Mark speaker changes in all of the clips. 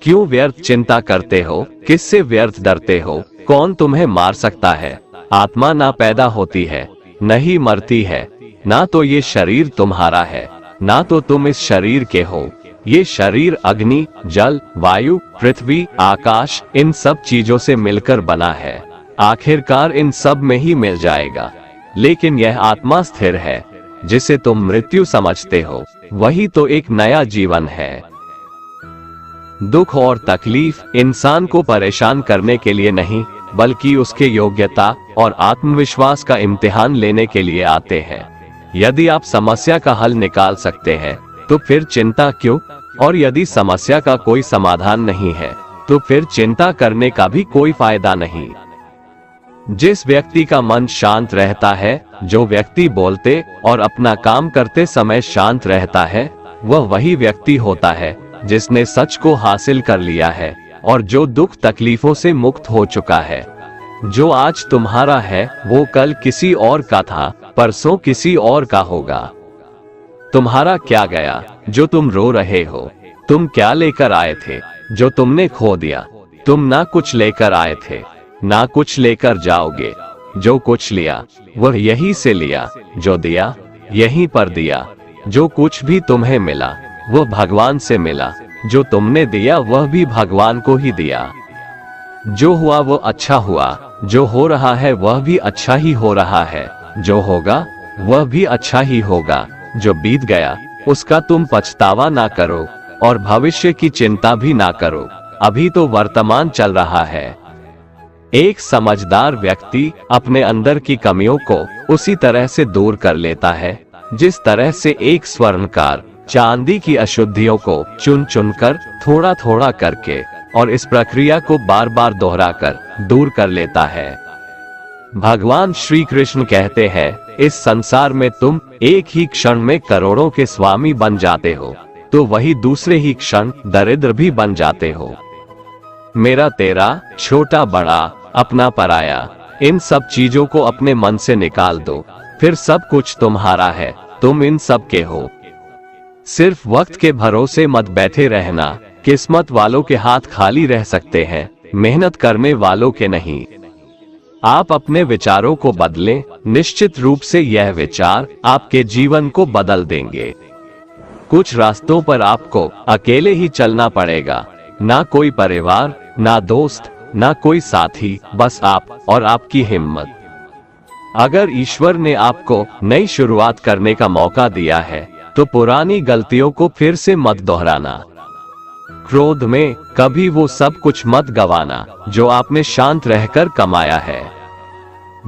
Speaker 1: क्यों व्यर्थ चिंता करते हो? किससे व्यर्थ डरते हो? कौन तुम्हें मार सकता है? आत्मा ना पैदा होती है, न ही मरती है। ना तो ये शरीर तुम्हारा है, ना तो तुम इस शरीर के हो। ये शरीर अग्नि, जल, वायु, पृथ्वी, आकाश, इन सब चीजों से मिलकर बना है। आखिरकार इन सब में ही मिल जाएगा। लेकिन यह आत्मा स्थिर है, जिसे तुम मृत्यु समझते हो, वही तो एक नया जीवन है। दुख और तकलीफ इंसान को परेशान करने के लिए नहीं, बल्कि उसके योग्यता और आत्मविश्वास का इम्तिहान लेने के लिए आते हैं। यदि आप समस्या का हल निकाल सकते हैं, तो फिर चिंता क्यों? और यदि समस्या का कोई समाधान नहीं है, तो फिर चिंता करने का भी कोई फायदा नहीं। जिस व्यक्ति का मन शांत रहता है, जो व्यक्ति बोलते और अपना काम करते समय शांत रहता है, वह वही व्यक्ति होता है जिसने सच को हासिल कर लिया है और जो दुख तकलीफों से मुक्त हो चुका है। जो आज तुम्हारा है, वो कल किसी और का था, परसों किसी और का होगा। तुम्हारा क्या गया जो तुम रो रहे हो? तुम क्या लेकर आए थे जो तुमने खो दिया? तुम ना कुछ लेकर आए थे, ना कुछ लेकर जाओगे। जो कुछ लिया वह यहीं से लिया, जो दिया यहीं पर दिया। जो कुछ भी तुम्हें मिला वह भगवान से मिला, जो तुमने दिया वह भी भगवान को ही दिया। जो हुआ वो अच्छा हुआ, जो हो रहा है वह भी अच्छा ही हो रहा है, जो होगा वह भी अच्छा ही होगा। जो बीत गया उसका तुम पछतावा ना करो और भविष्य की चिंता भी ना करो। अभी तो वर्तमान चल रहा है। एक समझदार व्यक्ति अपने अंदर की कमियों को उसी तरह से दूर कर लेता है, जिस तरह से एक स्वर्णकार चांदी की अशुद्धियों को चुन चुनकर, थोड़ा थोड़ा करके और इस प्रक्रिया को बार बार दोहराकर दूर कर लेता है। भगवान श्री कृष्ण कहते हैं, इस संसार में तुम एक ही क्षण में करोड़ों के स्वामी बन जाते हो, तो वही दूसरे ही क्षण दरिद्र भी बन जाते हो। मेरा तेरा, छोटा बड़ा, अपना पराया, इन सब चीजों को अपने मन से निकाल दो, फिर सब कुछ तुम्हारा है, तुम इन सब के हो। सिर्फ वक्त के भरोसे मत बैठे रहना। किस्मत वालों के हाथ खाली रह सकते हैं, मेहनत करने वालों के नहीं। आप अपने विचारों को बदलें, निश्चित रूप से यह विचार आपके जीवन को बदल देंगे। कुछ रास्तों पर आपको अकेले ही चलना पड़ेगा। ना कोई परिवार, ना दोस्त, ना कोई साथी, बस आप और आपकी हिम्मत। अगर ईश्वर ने आपको नई शुरुआत करने का मौका दिया है, तो पुरानी गलतियों को फिर से मत दोहराना। क्रोध में कभी वो सब कुछ मत गवाना जो आपने शांत रहकर कमाया है।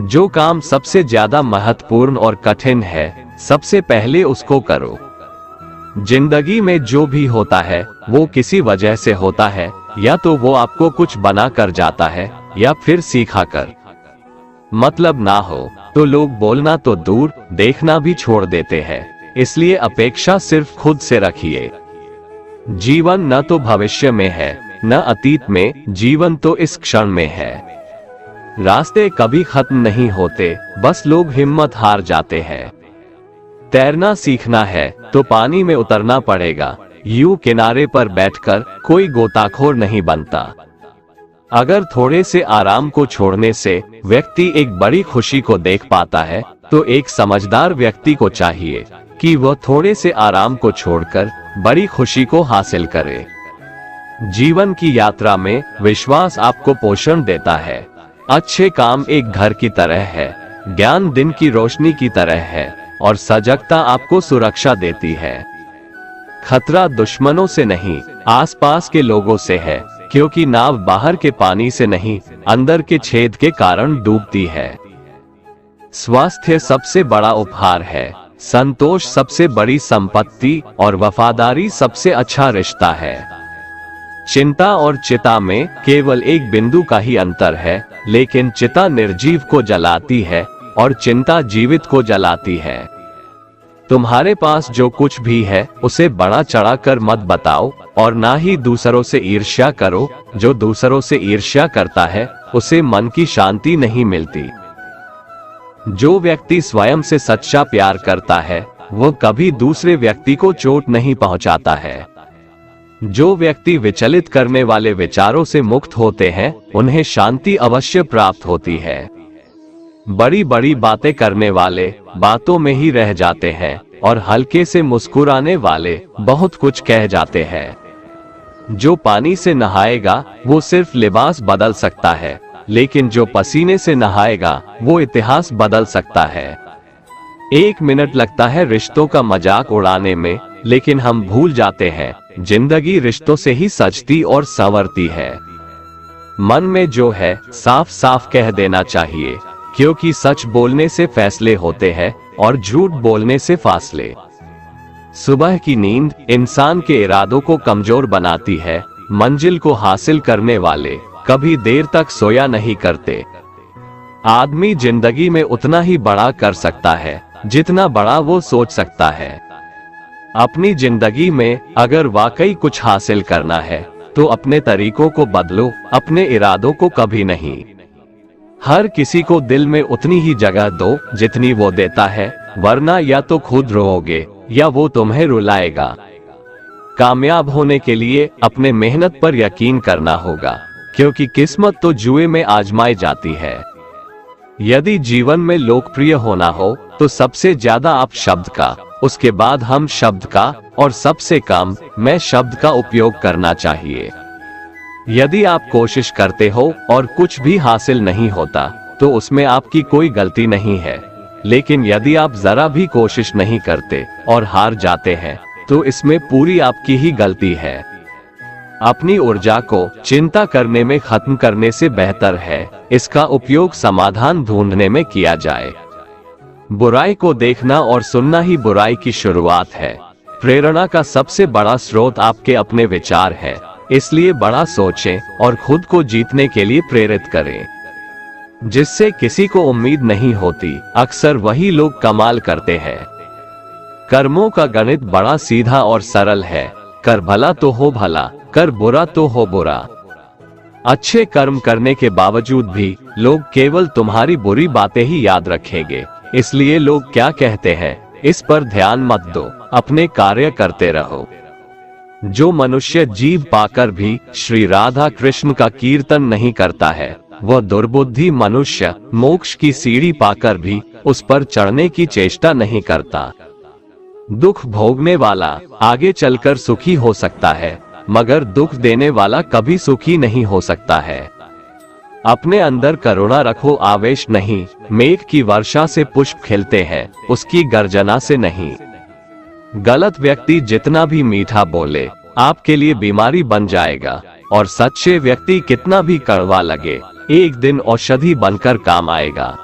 Speaker 1: जो काम सबसे ज्यादा महत्वपूर्ण और कठिन है, सबसे पहले उसको करो। जिंदगी में जो भी होता है वो किसी वजह से होता है, या तो वो आपको कुछ बना कर जाता है या फिर सीखा कर। मतलब ना हो तो लोग बोलना तो दूर, देखना भी छोड़ देते हैं। इसलिए अपेक्षा सिर्फ खुद से रखिए। जीवन न तो भविष्य में है, न अतीत में, जीवन तो इस क्षण में है। रास्ते कभी खत्म नहीं होते, बस लोग हिम्मत हार जाते हैं। तैरना सीखना है तो पानी में उतरना पड़ेगा। यूं किनारे पर बैठकर कोई गोताखोर नहीं बनता। अगर थोड़े से आराम को छोड़ने से व्यक्ति एक बड़ी खुशी को देख पाता है, तो एक समझदार व्यक्ति को चाहिए कि वह थोड़े से आराम को छोड़कर बड़ी खुशी को हासिल करे। जीवन की यात्रा में विश्वास आपको पोषण देता है। अच्छे काम एक घर की तरह है, ज्ञान दिन की रोशनी की तरह है, और सजगता आपको सुरक्षा देती है। खतरा दुश्मनों से नहीं, आसपास के लोगों से है, क्योंकि नाव बाहर के पानी से नहीं, अंदर के छेद के कारण डूबती है। स्वास्थ्य सबसे बड़ा उपहार है, संतोष सबसे बड़ी संपत्ति और वफादारी सबसे अच्छा रिश्ता है। चिंता और चिता में केवल एक बिंदु का ही अंतर है, लेकिन चिता निर्जीव को जलाती है और चिंता जीवित को जलाती है। तुम्हारे पास जो कुछ भी है उसे बड़ा चढ़ाकर मत बताओ, और ना ही दूसरों से ईर्ष्या करो। जो दूसरों से ईर्ष्या करता है उसे मन की शांति नहीं मिलती। जो व्यक्ति स्वयं से सच्चा प्यार करता है, वो कभी दूसरे व्यक्ति को चोट नहीं पहुंचाता है। जो व्यक्ति विचलित करने वाले विचारों से मुक्त होते हैं उन्हें शांति अवश्य प्राप्त होती है। बड़ी बड़ी बातें करने वाले बातों में ही रह जाते हैं और हल्के से मुस्कुराने वाले बहुत कुछ कह जाते हैं। जो पानी से नहाएगा वो सिर्फ लिबास बदल सकता है, लेकिन जो पसीने से नहाएगा वो इतिहास बदल सकता है। 1 मिनट लगता है रिश्तों का मजाक उड़ाने में, लेकिन हम भूल जाते हैं जिंदगी रिश्तों से ही सजती और संवरती है। मन में जो है साफ साफ कह देना चाहिए, क्योंकि सच बोलने से फैसले होते हैं और झूठ बोलने से फासले। सुबह की नींद इंसान के इरादों को कमजोर बनाती है। मंजिल को हासिल करने वाले कभी देर तक सोया नहीं करते। आदमी जिंदगी में उतना ही बड़ा कर सकता है जितना बड़ा वो सोच सकता है। अपनी जिंदगी में अगर वाकई कुछ हासिल करना है तो अपने तरीकों को बदलो, अपने इरादों को कभी नहीं। हर किसी को दिल में उतनी ही जगह दो जितनी वो देता है, वरना या तो खुद रोओगे या वो तुम्हें रुलाएगा। कामयाब होने के लिए अपने मेहनत पर यकीन करना होगा, क्योंकि किस्मत तो जुए में आजमाई जाती है। यदि जीवन में लोकप्रिय होना हो तो सबसे ज्यादा आप शब्द का, उसके बाद हम शब्द का और सबसे कम मैं शब्द का उपयोग करना चाहिए। यदि आप कोशिश करते हो और कुछ भी हासिल नहीं होता तो उसमें आपकी कोई गलती नहीं है, लेकिन यदि आप जरा भी कोशिश नहीं करते और हार जाते हैं तो इसमें पूरी आपकी ही गलती है। अपनी ऊर्जा को चिंता करने में खत्म करने से बेहतर है इसका उपयोग समाधान ढूंढने में किया जाए। बुराई को देखना और सुनना ही बुराई की शुरुआत है। प्रेरणा का सबसे बड़ा स्रोत आपके अपने विचार है, इसलिए बड़ा सोचें और खुद को जीतने के लिए प्रेरित करें। जिससे किसी को उम्मीद नहीं होती, अक्सर वही लोग कमाल करते हैं। कर्मों का गणित बड़ा सीधा और सरल है। कर भला तो हो भला, कर बुरा तो हो बुरा। अच्छे कर्म करने के बावजूद भी लोग केवल तुम्हारी बुरी बातें ही याद रखेंगे, इसलिए लोग क्या कहते हैं इस पर ध्यान मत दो, अपने कार्य करते रहो। जो मनुष्य जीव पाकर भी श्री राधा कृष्ण का कीर्तन नहीं करता है, वह दुर्बुद्धि मनुष्य मोक्ष की सीढ़ी पाकर भी उस पर चढ़ने की चेष्टा नहीं करता। दुख भोगने वाला आगे चलकर सुखी हो सकता है, मगर दुख देने वाला कभी सुखी नहीं हो सकता है। अपने अंदर करुणा रखो, आवेश नहीं। मेघ की वर्षा से पुष्प खिलते हैं, उसकी गर्जना से नहीं। गलत व्यक्ति जितना भी मीठा बोले आपके लिए बीमारी बन जाएगा, और सच्चे व्यक्ति कितना भी कड़वा लगे एक दिन औषधि बनकर काम आएगा।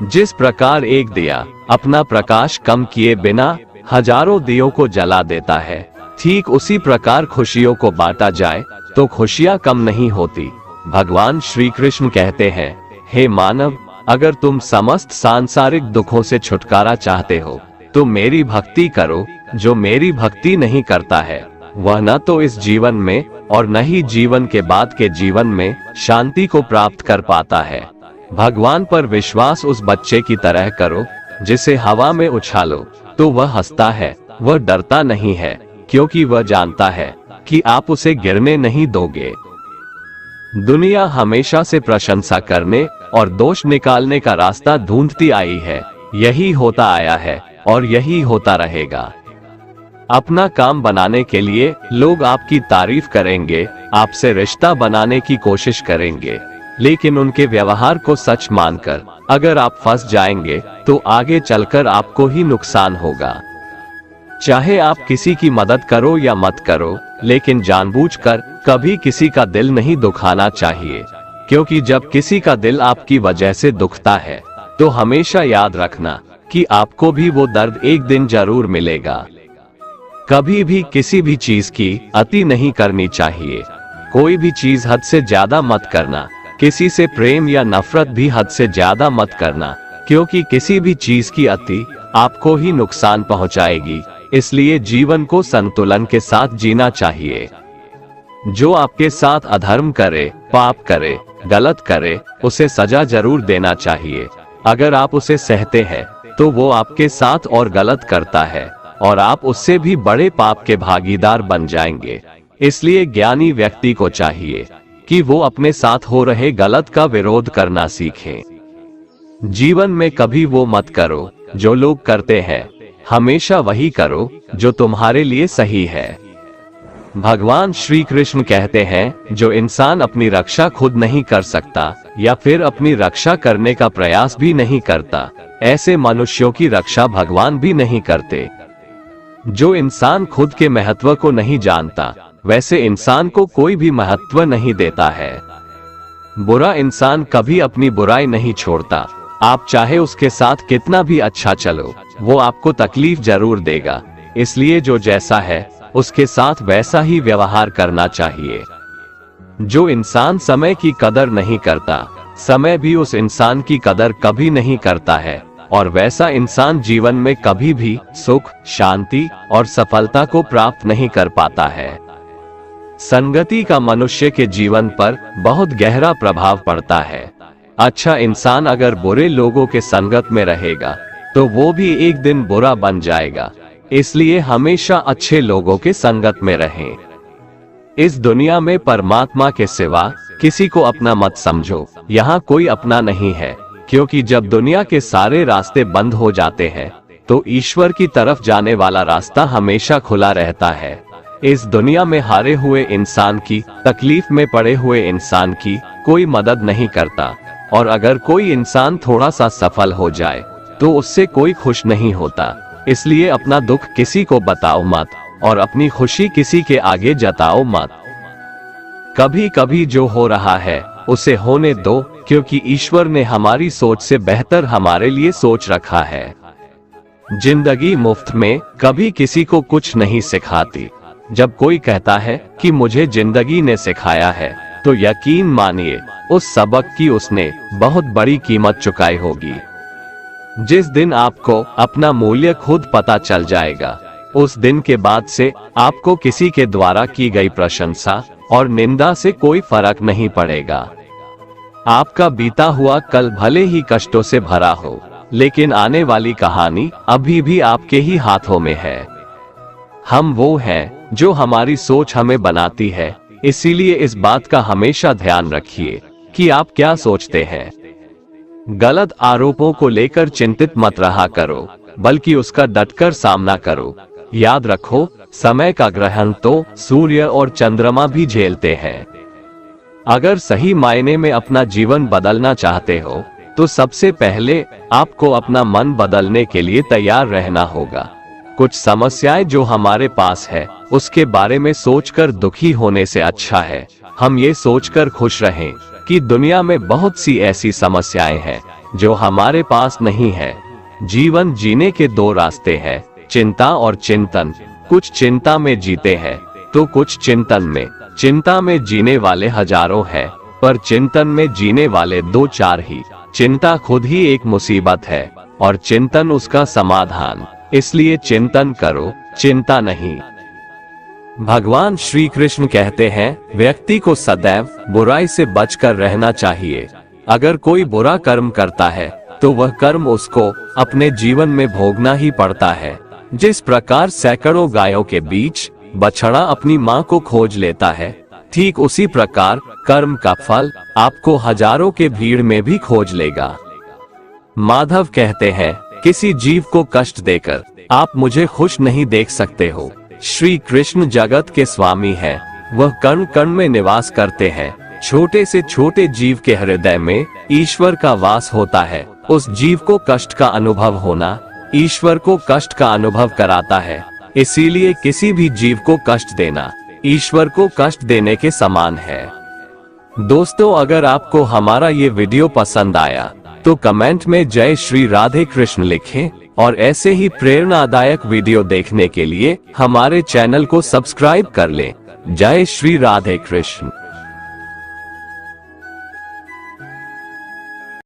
Speaker 1: जिस प्रकार एक दिया अपना प्रकाश कम किए बिना हजारों दियों को जला देता है, ठीक उसी प्रकार खुशियों को बांटा जाए तो खुशियां कम नहीं होती। भगवान श्री कृष्ण कहते हैं, हे मानव, अगर तुम समस्त सांसारिक दुखों से छुटकारा चाहते हो तो मेरी भक्ति करो। जो मेरी भक्ति नहीं करता है वह न तो इस जीवन में और न ही जीवन के बाद के जीवन में शांति को प्राप्त कर पाता है। भगवान पर विश्वास उस बच्चे की तरह करो जिसे हवा में उछालो तो वह हंसता है, वह डरता नहीं है, क्योंकि वह जानता है कि आप उसे गिरने नहीं दोगे। दुनिया हमेशा से प्रशंसा करने और दोष निकालने का रास्ता ढूंढती आई है। यही होता आया है और यही होता रहेगा। अपना काम बनाने के लिए लोग आपकी तारीफ करेंगे, आपसे रिश्ता बनाने की कोशिश करेंगे, लेकिन उनके व्यवहार को सच मानकर अगर आप फंस जाएंगे तो आगे चलकर आपको ही नुकसान होगा। चाहे आप किसी की मदद करो या मत करो, लेकिन जानबूझकर कभी किसी का दिल नहीं दुखाना चाहिए, क्योंकि जब किसी का दिल आपकी वजह से दुखता है तो हमेशा याद रखना कि आपको भी वो दर्द एक दिन जरूर मिलेगा। कभी भी किसी भी चीज की अति नहीं करनी चाहिए। कोई भी चीज हद से ज्यादा मत करना। किसी से प्रेम या नफरत भी हद से ज्यादा मत करना, क्योंकि किसी भी चीज की अति आपको ही नुकसान पहुंचाएगी। इसलिए जीवन को संतुलन के साथ जीना चाहिए। जो आपके साथ अधर्म करे, पाप करे, गलत करे, उसे सजा जरूर देना चाहिए। अगर आप उसे सहते हैं तो वो आपके साथ और गलत करता है और आप उससे भी बड़े पाप के भागीदार बन जाएंगे। इसलिए ज्ञानी व्यक्ति को चाहिए कि वो अपने साथ हो रहे गलत का विरोध करना सीखे। जीवन में कभी वो मत करो जो लोग करते हैं, हमेशा वही करो जो तुम्हारे लिए सही है। भगवान श्री कृष्ण कहते हैं, जो इंसान अपनी रक्षा खुद नहीं कर सकता या फिर अपनी रक्षा करने का प्रयास भी नहीं करता, ऐसे मनुष्यों की रक्षा भगवान भी नहीं करते। जो इंसान खुद के महत्व को नहीं जानता, वैसे इंसान को कोई भी महत्व नहीं देता है। बुरा इंसान कभी अपनी बुराई नहीं छोड़ता, आप चाहे उसके साथ कितना भी अच्छा चलो, वो आपको तकलीफ जरूर देगा। इसलिए जो जैसा है उसके साथ वैसा ही व्यवहार करना चाहिए। जो इंसान समय की कदर नहीं करता, समय भी उस इंसान की कदर कभी नहीं करता है, और वैसा इंसान जीवन में कभी भी सुख, शांति और सफलता को प्राप्त नहीं कर पाता है। संगति का मनुष्य के जीवन पर बहुत गहरा प्रभाव पड़ता है। अच्छा इंसान अगर बुरे लोगों के संगत में रहेगा तो वो भी एक दिन बुरा बन जाएगा। इसलिए हमेशा अच्छे लोगों के संगत में रहें। इस दुनिया में परमात्मा के सिवा किसी को अपना मत समझो। यहाँ कोई अपना नहीं है, क्योंकि जब दुनिया के सारे रास्ते बंद हो जाते हैं तो ईश्वर की तरफ जाने वाला रास्ता हमेशा खुला रहता है। इस दुनिया में हारे हुए इंसान की, तकलीफ में पड़े हुए इंसान की कोई मदद नहीं करता, और अगर कोई इंसान थोड़ा सा सफल हो जाए तो उससे कोई खुश नहीं होता। इसलिए अपना दुख किसी को बताओ मत और अपनी खुशी किसी के आगे जताओ मत। कभी कभी जो हो रहा है उसे होने दो, क्योंकि ईश्वर ने हमारी सोच से बेहतर हमारे लिए सोच रखा है। जिंदगी मुफ्त में कभी किसी को कुछ नहीं सिखाती। जब कोई कहता है कि मुझे जिंदगी ने सिखाया है, तो यकीन मानिए उस सबक की उसने बहुत बड़ी कीमत चुकाई होगी। जिस दिन आपको अपना मूल्य खुद पता चल जाएगा, उस दिन के बाद से आपको किसी के द्वारा की गई प्रशंसा और निंदा से कोई फर्क नहीं पड़ेगा। आपका बीता हुआ कल भले ही कष्टों से भरा हो, लेकिन आने वाली कहानी अभी भी आपके ही हाथों में है। हम वो हैं जो हमारी सोच हमें बनाती है, इसीलिए इस बात का हमेशा ध्यान रखिए कि आप क्या सोचते हैं। गलत आरोपों को लेकर चिंतित मत रहा करो, बल्कि उसका डटकर सामना करो। याद रखो, समय का ग्रहण तो सूर्य और चंद्रमा भी झेलते हैं। अगर सही मायने में अपना जीवन बदलना चाहते हो, तो सबसे पहले आपको अपना मन बदलने के लिए तैयार रहना होगा। कुछ समस्याएं जो हमारे पास है, उसके बारे में सोचकर दुखी होने से अच्छा है हम ये सोचकर खुश रहें कि दुनिया में बहुत सी ऐसी समस्याएं हैं जो हमारे पास नहीं है। जीवन जीने के दो रास्ते हैं, चिंता और चिंतन। कुछ चिंता में जीते हैं तो कुछ चिंतन में। चिंता में जीने वाले हजारों हैं, पर चिंतन में जीने वाले 2-4 ही। चिंता खुद ही एक मुसीबत है और चिंतन उसका समाधान। इसलिए चिंतन करो, चिंता नहीं। भगवान श्री कृष्ण कहते हैं, व्यक्ति को सदैव बुराई से बचकर रहना चाहिए। अगर कोई बुरा कर्म करता है तो वह कर्म उसको अपने जीवन में भोगना ही पड़ता है। जिस प्रकार सैकड़ों गायों के बीच बछड़ा अपनी माँ को खोज लेता है, ठीक उसी प्रकार कर्म का फल आपको हजारों के भीड़ में भी खोज लेगा। माधव कहते हैं, किसी जीव को कष्ट देकर आप मुझे खुश नहीं देख सकते हो। श्री कृष्ण जगत के स्वामी हैं, वह कण कण में निवास करते हैं। छोटे से छोटे जीव के हृदय में ईश्वर का वास होता है। उस जीव को कष्ट का अनुभव होना ईश्वर को कष्ट का अनुभव कराता है। इसीलिए किसी भी जीव को कष्ट देना ईश्वर को कष्ट देने के समान है। दोस्तों, अगर आपको हमारा ये वीडियो पसंद आया तो कमेंट में जय श्री राधे कृष्ण लिखें, और ऐसे ही प्रेरणादायक वीडियो देखने के लिए हमारे चैनल को सब्सक्राइब कर लें। जय श्री राधे कृष्ण।